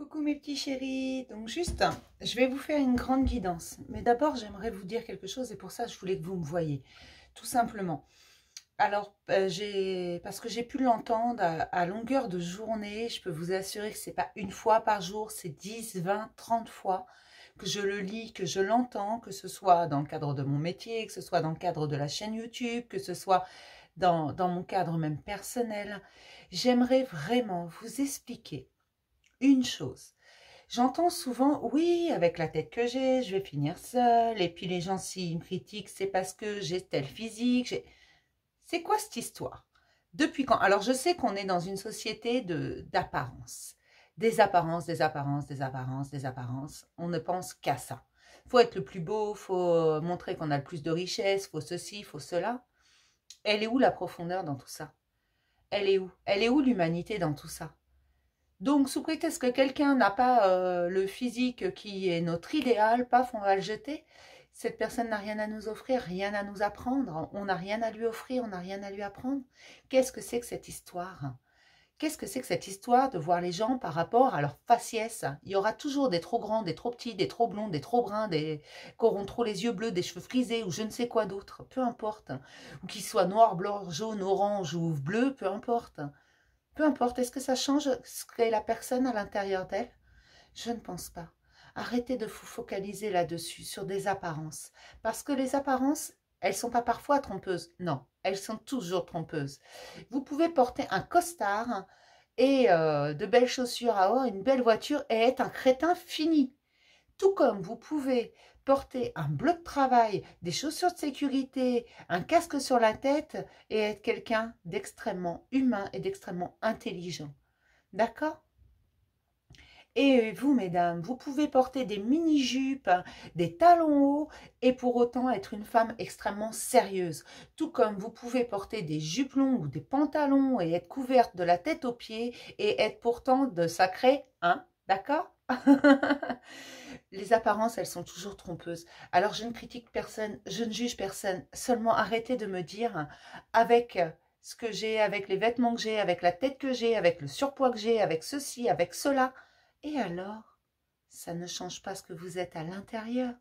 Coucou mes petits chéris, donc juste, je vais vous faire une grande guidance. Mais d'abord, j'aimerais vous dire quelque chose et pour ça, je voulais que vous me voyiez, tout simplement. Alors, parce que j'ai pu l'entendre à longueur de journée, je peux vous assurer que c'est pas une fois par jour, c'est 10, 20, 30 fois que je le lis, que je l'entends, que ce soit dans le cadre de mon métier, que ce soit dans le cadre de la chaîne YouTube, que ce soit dans mon cadre même personnel. J'aimerais vraiment vous expliquer une chose. J'entends souvent, oui, avec la tête que j'ai, je vais finir seule. Et puis les gens, s'ils me critiquent, c'est parce que j'ai tel physique. C'est quoi cette histoire? Depuis quand? Alors je sais qu'on est dans une société d'apparence. Des apparences, des apparences, des apparences, des apparences. On ne pense qu'à ça. Faut être le plus beau, faut montrer qu'on a le plus de richesse, faut ceci, faut cela. Elle est où la profondeur dans tout ça? Elle est où? Elle est où l'humanité dans tout ça? Donc, sous prétexte que quelqu'un n'a pas le physique qui est notre idéal, paf, on va le jeter. Cette personne n'a rien à nous offrir, rien à nous apprendre. On n'a rien à lui offrir, on n'a rien à lui apprendre. Qu'est-ce que c'est que cette histoire? Qu'est-ce que c'est que cette histoire de voir les gens par rapport à leur faciès? Il y aura toujours des trop grands, des trop petits, des trop blonds, des trop bruns, des qui auront trop les yeux bleus, des cheveux frisés ou je ne sais quoi d'autre. Peu importe. Ou qu'ils soient noirs, blancs, jaunes, orange ou bleus, peu importe. Peu importe, est-ce que ça change ce qu'est la personne à l'intérieur d'elle? Je ne pense pas. Arrêtez de vous focaliser là-dessus, sur des apparences. Parce que les apparences, elles ne sont pas parfois trompeuses. Non, elles sont toujours trompeuses. Vous pouvez porter un costard et de belles chaussures, avoir une belle voiture et être un crétin fini. Tout comme vous pouvez porter un bleu de travail, des chaussures de sécurité, un casque sur la tête et être quelqu'un d'extrêmement humain et d'extrêmement intelligent. D'accord? Et vous, mesdames, vous pouvez porter des mini-jupes, des talons hauts et pour autant être une femme extrêmement sérieuse. Tout comme vous pouvez porter des jupes longues ou des pantalons et être couverte de la tête aux pieds et être pourtant de sacré, hein? D'accord? Les apparences, elles sont toujours trompeuses. Alors, je ne critique personne, je ne juge personne. Seulement, arrêtez de me dire, avec ce que j'ai, avec les vêtements que j'ai, avec la tête que j'ai, avec le surpoids que j'ai, avec ceci, avec cela. Et alors, ça ne change pas ce que vous êtes à l'intérieur.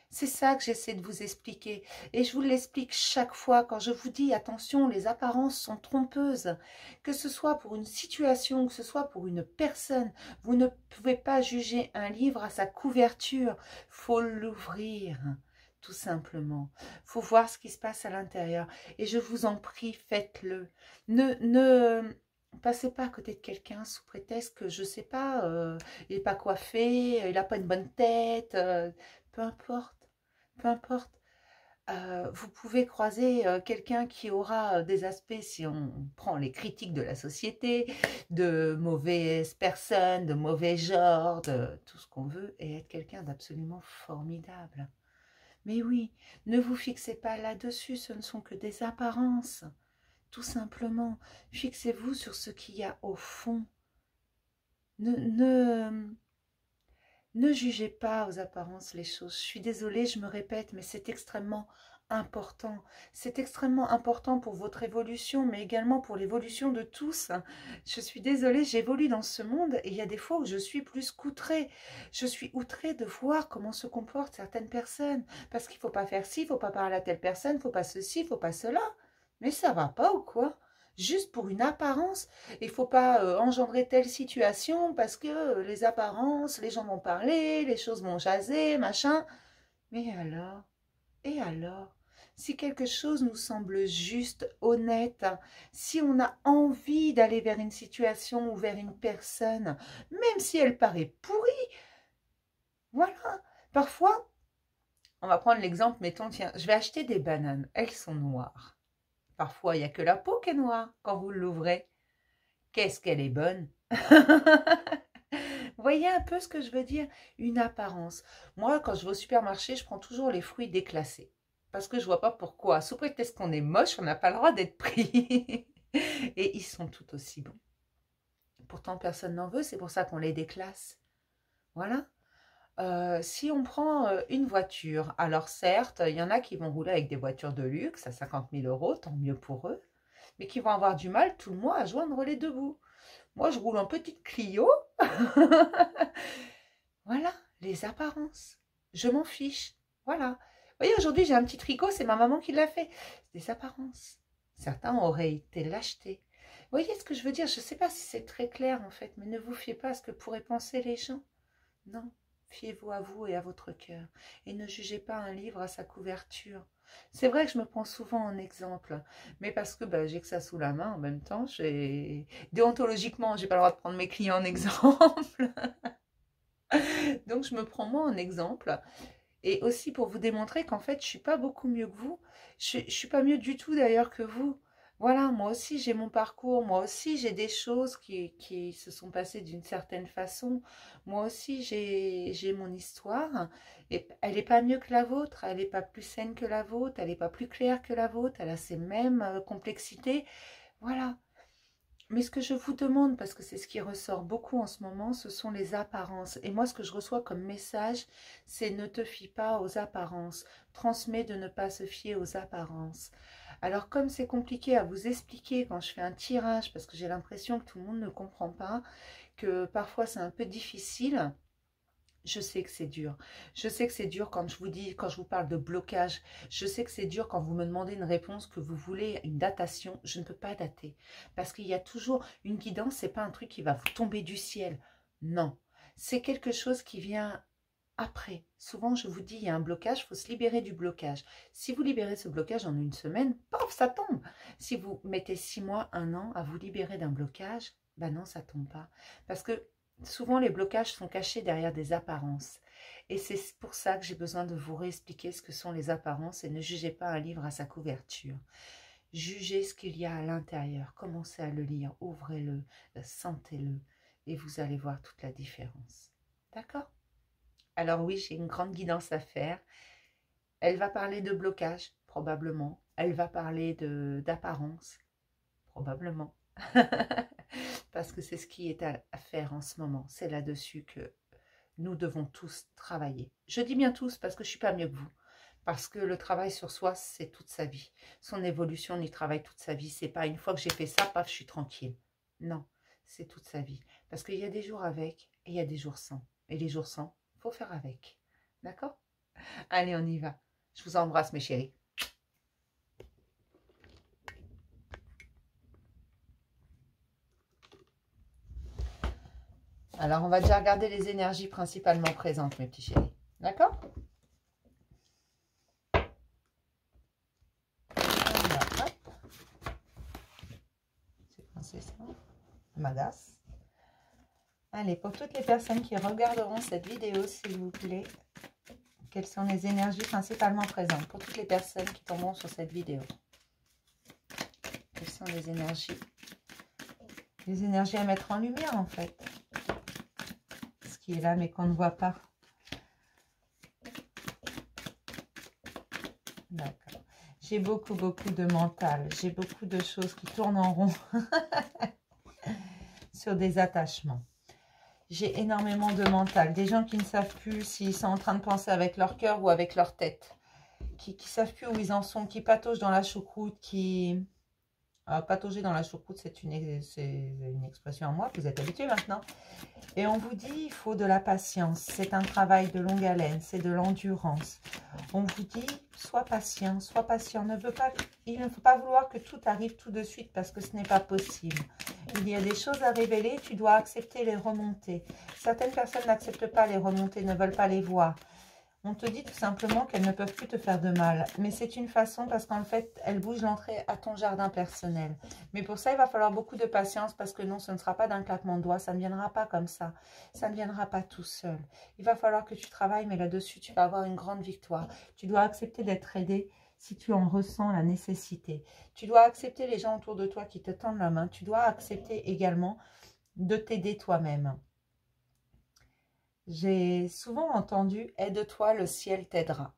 C'est ça que j'essaie de vous expliquer. Et je vous l'explique chaque fois quand je vous dis, attention, les apparences sont trompeuses. Que ce soit pour une situation, que ce soit pour une personne, vous ne pouvez pas juger un livre à sa couverture. Faut l'ouvrir, tout simplement. Faut voir ce qui se passe à l'intérieur. Et je vous en prie, faites-le. Ne passez pas à côté de quelqu'un sous prétexte que, je sais pas, il n'est pas coiffé, il n'a pas une bonne tête, peu importe. Peu importe, vous pouvez croiser quelqu'un qui aura des aspects, si on prend les critiques de la société, de mauvaises personnes, de mauvais genres, de tout ce qu'on veut, et être quelqu'un d'absolument formidable. Mais oui, ne vous fixez pas là-dessus, ce ne sont que des apparences. Tout simplement, fixez-vous sur ce qu'il y a au fond. Ne jugez pas aux apparences les choses. Je suis désolée, je me répète, mais c'est extrêmement important. C'est extrêmement important pour votre évolution, mais également pour l'évolution de tous. Je suis désolée, j'évolue dans ce monde et il y a des fois où je suis plus qu'outrée. Je suis outrée de voir comment se comportent certaines personnes. Parce qu'il ne faut pas faire ci, il ne faut pas parler à telle personne, il ne faut pas ceci, il ne faut pas cela. Mais ça va pas ou quoi? Juste pour une apparence. Il ne faut pas engendrer telle situation parce que les apparences, les gens vont parler, les choses vont jaser, machin. Mais alors? Et alors? Si quelque chose nous semble juste, honnête, si on a envie d'aller vers une situation ou vers une personne, même si elle paraît pourrie, voilà. Parfois, on va prendre l'exemple, mettons, tiens, je vais acheter des bananes, elles sont noires. Parfois, il n'y a que la peau qui est noire quand vous l'ouvrez. Qu'est-ce qu'elle est bonne. Vous voyez un peu ce que je veux dire? Une apparence. Moi, quand je vais au supermarché, je prends toujours les fruits déclassés. Parce que je vois pas pourquoi. Sous prétexte qu'on est moche, on n'a pas le droit d'être pris. Et ils sont tout aussi bons. Pourtant, personne n'en veut, c'est pour ça qu'on les déclasse. Voilà. Si on prend une voiture, alors certes, il y en a qui vont rouler avec des voitures de luxe à 50 000 €, tant mieux pour eux, mais qui vont avoir du mal tout le mois à joindre les deux bouts. Moi, je roule en petite Clio Voilà, les apparences. Je m'en fiche. Voilà. Vous voyez, aujourd'hui, j'ai un petit tricot, c'est ma maman qui l'a fait. Des apparences. Certains auraient été l'acheter. Vous voyez ce que je veux dire? Je ne sais pas si c'est très clair, en fait, mais ne vous fiez pas à ce que pourraient penser les gens. Non, fiez-vous à vous et à votre cœur. Et ne jugez pas un livre à sa couverture. C'est vrai que je me prends souvent en exemple, mais parce que j'ai que ça sous la main en même temps. Déontologiquement, j'ai pas le droit de prendre mes clients en exemple. Donc, je me prends moi en exemple. Et aussi pour vous démontrer qu'en fait, je ne suis pas beaucoup mieux que vous. Je ne suis pas mieux du tout d'ailleurs que vous. Voilà, moi aussi j'ai mon parcours, moi aussi j'ai des choses qui se sont passées d'une certaine façon. Moi aussi j'ai mon histoire. Et elle n'est pas mieux que la vôtre, elle n'est pas plus saine que la vôtre, elle n'est pas plus claire que la vôtre, elle a ses mêmes complexités. Voilà. Mais ce que je vous demande, parce que c'est ce qui ressort beaucoup en ce moment, ce sont les apparences. Et moi, ce que je reçois comme message, c'est ne te fie pas aux apparences. Transmets de ne pas se fier aux apparences. Alors, comme c'est compliqué à vous expliquer quand je fais un tirage, parce que j'ai l'impression que tout le monde ne comprend pas, que parfois c'est un peu difficile. Je sais que c'est dur. Je sais que c'est dur quand je vous parle de blocage. Je sais que c'est dur quand vous me demandez une réponse, que vous voulez une datation. Je ne peux pas dater. Parce qu'il y a toujours une guidance, c'est pas un truc qui va vous tomber du ciel. Non. C'est quelque chose qui vient après. Souvent, je vous dis, il y a un blocage, il faut se libérer du blocage. Si vous libérez ce blocage en une semaine, paf, ça tombe. Si vous mettez 6 mois, 1 an à vous libérer d'un blocage, ben non, ça tombe pas. Parce que souvent, les blocages sont cachés derrière des apparences. Et c'est pour ça que j'ai besoin de vous réexpliquer ce que sont les apparences et ne jugez pas un livre à sa couverture. Jugez ce qu'il y a à l'intérieur. Commencez à le lire, ouvrez-le, sentez-le et vous allez voir toute la différence. D'accord? Alors oui, j'ai une grande guidance à faire. Elle va parler de blocage, probablement. Elle va parler d'apparence, probablement. Parce que c'est ce qui est à faire en ce moment. C'est là-dessus que nous devons tous travailler. Je dis bien tous parce que je ne suis pas mieux que vous. Parce que le travail sur soi, c'est toute sa vie. Son évolution, on y travaille toute sa vie. C'est pas une fois que j'ai fait ça, paf, je suis tranquille. Non, c'est toute sa vie. Parce qu'il y a des jours avec et il y a des jours sans. Et les jours sans, il faut faire avec. D'accord? Allez, on y va. Je vous embrasse, mes chéris. Alors, on va déjà regarder les énergies principalement présentes, mes petits chéris. D'accord? C'est ça. M'agace. Allez, pour toutes les personnes qui regarderont cette vidéo, s'il vous plaît, quelles sont les énergies principalement présentes pour toutes les personnes qui tomberont sur cette vidéo? Quelles sont les énergies? Les énergies à mettre en lumière, en fait. Ce qui est là, mais qu'on ne voit pas. D'accord. J'ai beaucoup de mental. J'ai beaucoup de choses qui tournent en rond sur des attachements. J'ai énormément de mental. Des gens qui ne savent plus s'ils sont en train de penser avec leur cœur ou avec leur tête. Qui ne savent plus où ils en sont, qui pataugent dans la choucroute, qui... patauger dans la choucroute, c'est une expression à moi, vous êtes habitués maintenant. Et on vous dit, il faut de la patience. C'est un travail de longue haleine, c'est de l'endurance. On vous dit, sois patient, sois patient. Il ne faut pas vouloir que tout arrive tout de suite parce que ce n'est pas possible. Il y a des choses à révéler, tu dois accepter les remontées. Certaines personnes n'acceptent pas les remontées, ne veulent pas les voir. On te dit tout simplement qu'elles ne peuvent plus te faire de mal. Mais c'est une façon parce qu'en fait, elles bougent l'entrée à ton jardin personnel. Mais pour ça, il va falloir beaucoup de patience parce que non, ce ne sera pas d'un claquement de doigts. Ça ne viendra pas comme ça. Ça ne viendra pas tout seul. Il va falloir que tu travailles, mais là-dessus, tu vas avoir une grande victoire. Tu dois accepter d'être aidé si tu en ressens la nécessité. Tu dois accepter les gens autour de toi qui te tendent la main. Tu dois accepter également de t'aider toi-même. J'ai souvent entendu « aide-toi, le ciel t'aidera ».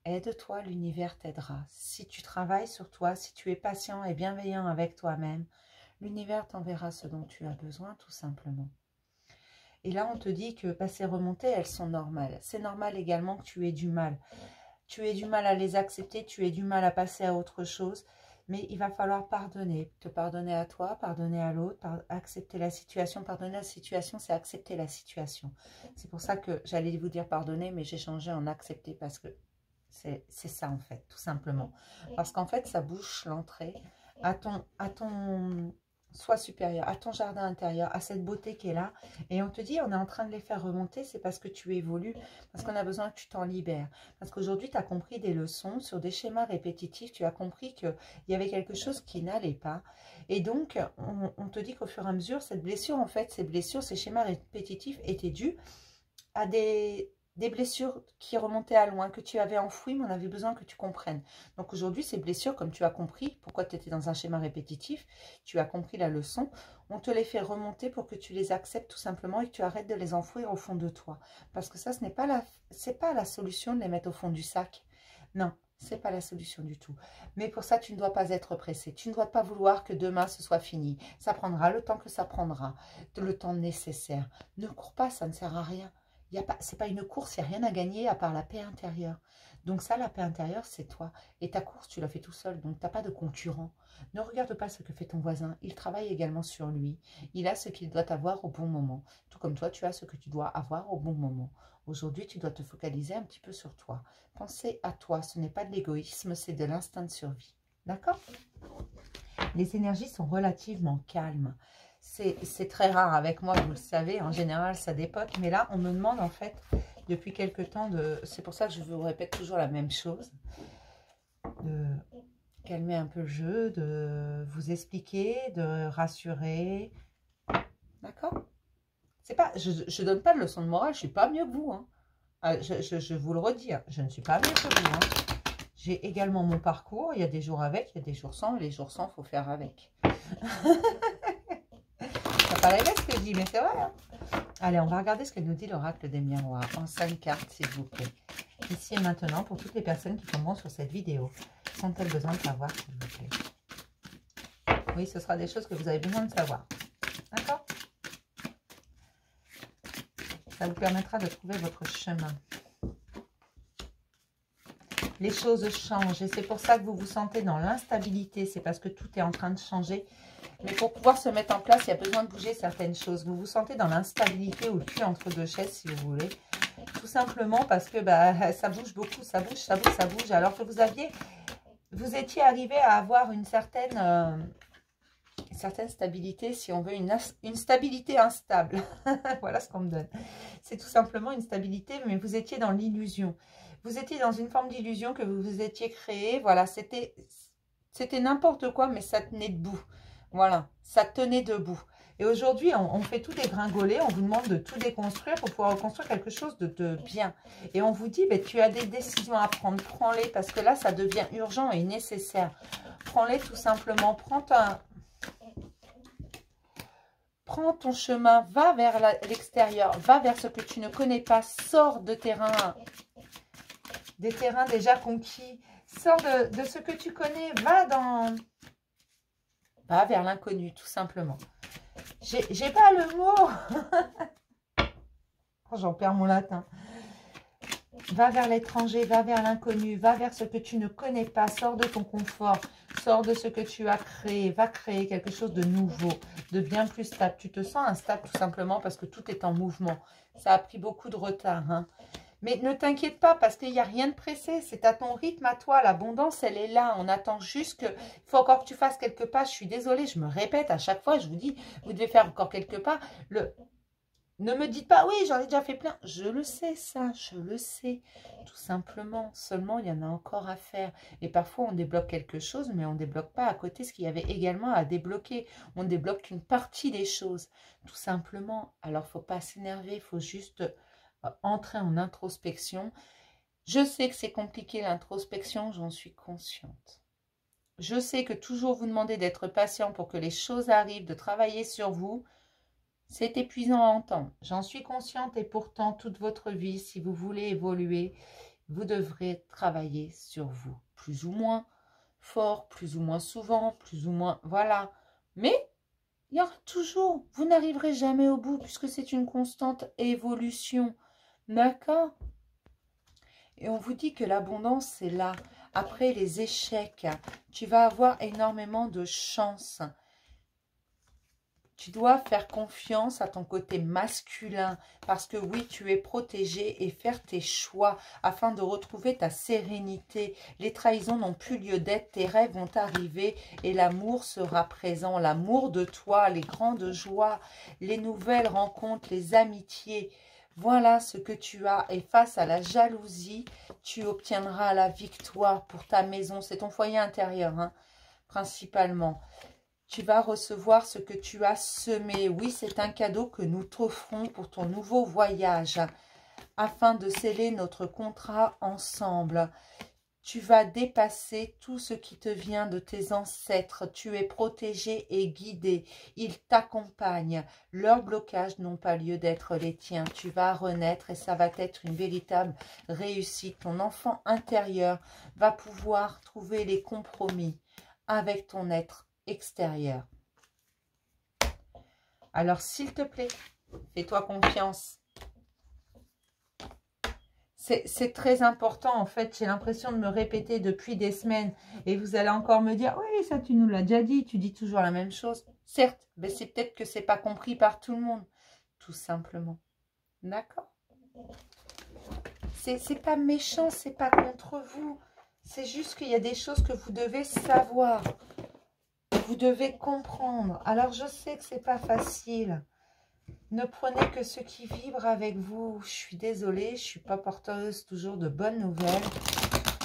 Aide-toi, l'univers t'aidera. Si tu travailles sur toi, si tu es patient et bienveillant avec toi-même, l'univers t'enverra ce dont tu as besoin, tout simplement. Et là, on te dit que ces remontées, elles sont normales. C'est normal également que tu aies du mal. Tu aies du mal à les accepter, tu aies du mal à passer à autre chose. Mais il va falloir pardonner. Te pardonner à toi, pardonner à l'autre, accepter la situation. Pardonner la situation, c'est accepter la situation. C'est pour ça que j'allais vous dire pardonner, mais j'ai changé en accepter parce que c'est ça en fait, tout simplement. Parce qu'en fait, ça bouche l'entrée à ton soi supérieur, à ton jardin intérieur, à cette beauté qui est là. Et on te dit, on est en train de les faire remonter, c'est parce que tu évolues, parce qu'on a besoin que tu t'en libères. Parce qu'aujourd'hui, tu as compris des leçons sur des schémas répétitifs, tu as compris qu'il y avait quelque chose qui n'allait pas. Et donc, on te dit qu'au fur et à mesure, cette blessure, en fait, ces blessures, ces schémas répétitifs étaient dus à des blessures qui remontaient à loin, que tu avais enfouies, mais on avait besoin que tu comprennes. Donc aujourd'hui, ces blessures, comme tu as compris pourquoi tu étais dans un schéma répétitif, tu as compris la leçon, on te les fait remonter pour que tu les acceptes tout simplement et que tu arrêtes de les enfouir au fond de toi. Parce que ça, ce n'est pas la solution de les mettre au fond du sac. Non, c'est pas la solution du tout. Mais pour ça, tu ne dois pas être pressé. Tu ne dois pas vouloir que demain, ce soit fini. Ça prendra le temps que ça prendra, le temps nécessaire. Ne cours pas, ça ne sert à rien. C'est pas une course, il n'y a rien à gagner à part la paix intérieure. Donc ça, la paix intérieure, c'est toi. Et ta course, tu la fais tout seul, donc tu n'as pas de concurrent. Ne regarde pas ce que fait ton voisin. Il travaille également sur lui. Il a ce qu'il doit avoir au bon moment. Tout comme toi, tu as ce que tu dois avoir au bon moment. Aujourd'hui, tu dois te focaliser un petit peu sur toi. Penser à toi, ce n'est pas de l'égoïsme, c'est de l'instinct de survie. D'accord? Les énergies sont relativement calmes. C'est très rare avec moi, vous le savez, en général ça dépote, mais là on me demande en fait depuis quelque temps c'est pour ça que je vous répète toujours la même chose, de calmer un peu le jeu, de vous expliquer, de rassurer, d'accord? C'est pas, je donne pas de leçon de morale, je suis pas mieux que vous, hein. Je vous le redis, hein, je ne suis pas mieux que vous, hein. J'ai également mon parcours, il y a des jours avec, il y a des jours sans, et les jours sans, il faut faire avec. Ça paraît bête ce que je dis, mais c'est vrai. Hein. Allez, on va regarder ce que nous dit l'oracle des miroirs en 5 cartes, s'il vous plaît. Ici et maintenant, pour toutes les personnes qui tomberont sur cette vidéo, ont-elles besoin de savoir, s'il vous plaît? Oui, ce sera des choses que vous avez besoin de savoir. D'accord? Ça vous permettra de trouver votre chemin. Les choses changent et c'est pour ça que vous vous sentez dans l'instabilité. C'est parce que tout est en train de changer. Mais pour pouvoir se mettre en place, il y a besoin de bouger certaines choses. Vous vous sentez dans l'instabilité ou le cul entre deux chaises, si vous voulez. Tout simplement parce que ça bouge beaucoup, ça bouge, ça bouge, ça bouge. Alors que vous étiez arrivé à avoir une certaine stabilité, si on veut, une stabilité instable. Voilà ce qu'on me donne. C'est tout simplement une stabilité, mais vous étiez dans l'illusion. Vous étiez dans une forme d'illusion que vous vous étiez créée. Voilà, c'était n'importe quoi, mais ça tenait debout. Voilà, ça tenait debout. Et aujourd'hui, on fait tout dégringoler, on vous demande de tout déconstruire pour pouvoir reconstruire quelque chose de bien. Et on vous dit, tu as des décisions à prendre, prends-les, parce que là, ça devient urgent et nécessaire. Prends-les tout simplement, prends ton chemin, va vers l'extérieur, va vers ce que tu ne connais pas, sors de des terrains déjà conquis, sors de ce que tu connais, va vers l'inconnu, tout simplement. J'ai pas le mot. J'en perds mon latin. Va vers l'étranger, va vers l'inconnu, va vers ce que tu ne connais pas, sors de ton confort, sors de ce que tu as créé, va créer quelque chose de nouveau, de bien plus stable. Tu te sens instable tout simplement parce que tout est en mouvement. Ça a pris beaucoup de retard, hein. Mais ne t'inquiète pas parce qu'il n'y a rien de pressé. C'est à ton rythme, à toi. L'abondance, elle est là. On attend juste que... Il faut encore que tu fasses quelques pas. Je suis désolée, je me répète à chaque fois. Je vous dis, vous devez faire encore quelques pas. Ne me dites pas, oui, j'en ai déjà fait plein. Je le sais, ça. Je le sais. Tout simplement. Seulement, il y en a encore à faire. Et parfois, on débloque quelque chose, mais on ne débloque pas à côté ce qu'il y avait également à débloquer. On ne débloque qu'une partie des choses. Tout simplement. Alors, il ne faut pas s'énerver. Il faut juste... entrer en introspection. Je sais que c'est compliqué l'introspection, j'en suis consciente. Je sais que toujours vous demander d'être patient pour que les choses arrivent, de travailler sur vous, c'est épuisant à entendre. J'en suis consciente et pourtant, toute votre vie, si vous voulez évoluer, vous devrez travailler sur vous. Plus ou moins fort, plus ou moins souvent, plus ou moins... Voilà. Mais il y aura toujours... Vous n'arriverez jamais au bout puisque c'est une constante évolution. D'accord? Et on vous dit que l'abondance, c'est là. après les échecs, tu vas avoir énormément de chance. Tu dois faire confiance à ton côté masculin parce que oui, tu es protégé et faire tes choix afin de retrouver ta sérénité. Les trahisons n'ont plus lieu d'être, tes rêves vont arriver et l'amour sera présent. L'amour de toi, les grandes joies, les nouvelles rencontres, les amitiés. Voilà ce que tu as et face à la jalousie, tu obtiendras la victoire pour ta maison. C'est ton foyer intérieur, hein, principalement. Tu vas recevoir ce que tu as semé. Oui, c'est un cadeau que nous t'offrons pour ton nouveau voyage, afin de sceller notre contrat ensemble. Tu vas dépasser tout ce qui te vient de tes ancêtres. Tu es protégé et guidé. Ils t'accompagnent. Leurs blocages n'ont pas lieu d'être les tiens. Tu vas renaître et ça va être une véritable réussite. Ton enfant intérieur va pouvoir trouver les compromis avec ton être extérieur. Alors, s'il te plaît, fais-toi confiance. C'est très important, en fait. J'ai l'impression de me répéter depuis des semaines. Et vous allez encore me dire, oui, ça, tu nous l'as déjà dit. Tu dis toujours la même chose. Certes, mais c'est peut-être que c'est pas compris par tout le monde. Tout simplement. D'accord? C'est pas méchant, c'est pas contre vous. C'est juste qu'il y a des choses que vous devez savoir. Vous devez comprendre. Alors, je sais que c'est pas facile. Ne prenez que ce qui vibre avec vous. Je suis désolée, je suis pas porteuse toujours de bonnes nouvelles.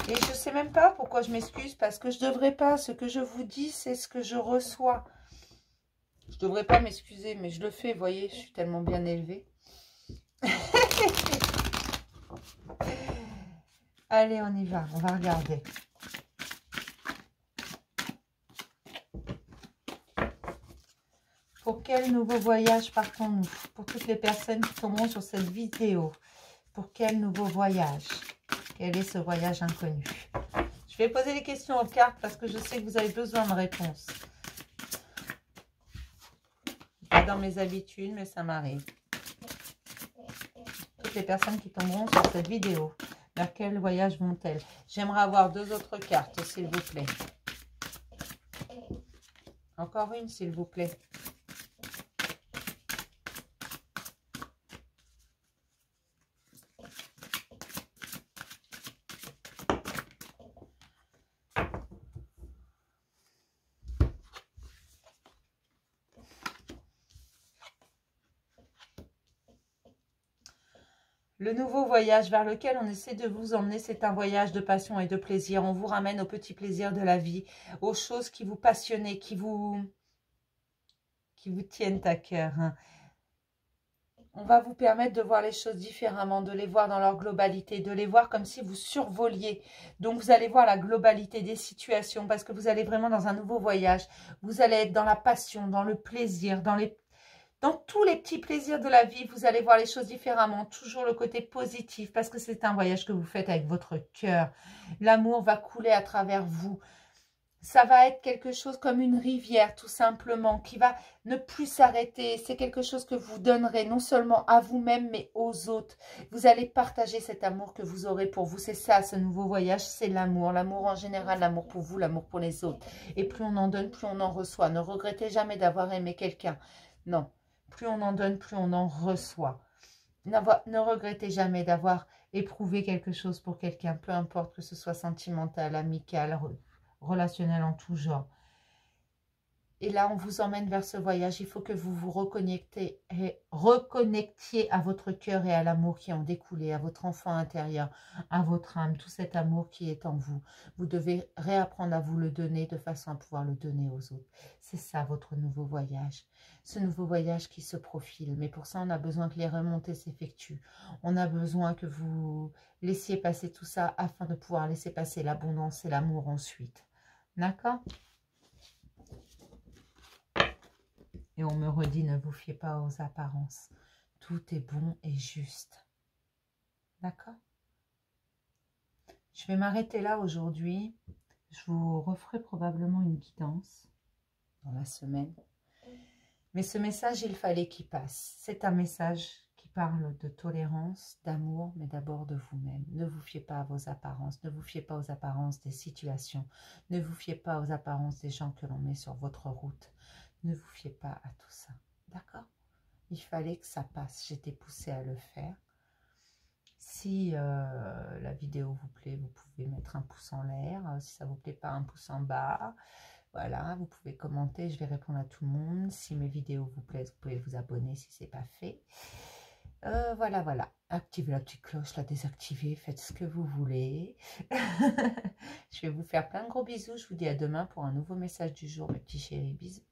Et je sais même pas pourquoi je m'excuse, parce que je devrais pas. Ce que je vous dis, c'est ce que je reçois. Je devrais pas m'excuser, mais je le fais, vous voyez, je suis tellement bien élevée. Allez, on y va, on va regarder. Pour quel nouveau voyage partons-nous? Pour toutes les personnes qui tomberont sur cette vidéo. Pour quel nouveau voyage? Quel est ce voyage inconnu? Je vais poser les questions aux cartes parce que je sais que vous avez besoin de réponses. Pas dans mes habitudes, mais ça m'arrive. Toutes les personnes qui tomberont sur cette vidéo. Vers quel voyage vont-elles? J'aimerais avoir 2 autres cartes, s'il vous plaît. Encore une, s'il vous plaît. Le nouveau voyage vers lequel on essaie de vous emmener, c'est un voyage de passion et de plaisir. On vous ramène aux petits plaisirs de la vie, aux choses qui vous passionnent, qui vous tiennent à cœur. On va vous permettre de voir les choses différemment, de les voir dans leur globalité, de les voir comme si vous survoliez. Donc, vous allez voir la globalité des situations parce que vous allez vraiment dans un nouveau voyage. Vous allez être dans la passion, dans le plaisir, dans tous les petits plaisirs de la vie, vous allez voir les choses différemment. Toujours le côté positif parce que c'est un voyage que vous faites avec votre cœur. L'amour va couler à travers vous. Ça va être quelque chose comme une rivière tout simplement qui va ne plus s'arrêter. C'est quelque chose que vous donnerez non seulement à vous-même mais aux autres. Vous allez partager cet amour que vous aurez pour vous. C'est ça ce nouveau voyage, c'est l'amour. L'amour en général, l'amour pour vous, l'amour pour les autres. Et plus on en donne, plus on en reçoit. Ne regrettez jamais d'avoir aimé quelqu'un. Non. Plus on en donne, plus on en reçoit. Ne regrettez jamais d'avoir éprouvé quelque chose pour quelqu'un, peu importe que ce soit sentimental, amical, relationnel en tout genre. Et là, on vous emmène vers ce voyage. Il faut que vous vous reconnectiez à votre cœur et à l'amour qui en découlait, à votre enfant intérieur, à votre âme, tout cet amour qui est en vous. Vous devez réapprendre à vous le donner de façon à pouvoir le donner aux autres. C'est ça votre nouveau voyage. Ce nouveau voyage qui se profile. Mais pour ça, on a besoin que les remontées s'effectuent. On a besoin que vous laissiez passer tout ça afin de pouvoir laisser passer l'abondance et l'amour ensuite. D'accord ? Et on me redit, ne vous fiez pas aux apparences. Tout est bon et juste. D'accord? Je vais m'arrêter là aujourd'hui. Je vous referai probablement une guidance dans la semaine. Mais ce message, il fallait qu'il passe. C'est un message qui parle de tolérance, d'amour, mais d'abord de vous-même. Ne vous fiez pas à vos apparences, ne vous fiez pas aux apparences des situations, ne vous fiez pas aux apparences des gens que l'on met sur votre route. Ne vous fiez pas à tout ça, d'accord? Il fallait que ça passe, j'étais poussée à le faire. Si la vidéo vous plaît, vous pouvez mettre un pouce en l'air. Si ça ne vous plaît pas, un pouce en bas. Voilà, vous pouvez commenter, je vais répondre à tout le monde. Si mes vidéos vous plaisent, vous pouvez vous abonner si ce n'est pas fait. Voilà, voilà. Activez la petite cloche, la désactivez, faites ce que vous voulez. Je vais vous faire plein de gros bisous. Je vous dis à demain pour un nouveau message du jour, mes petits chéris. Bisous.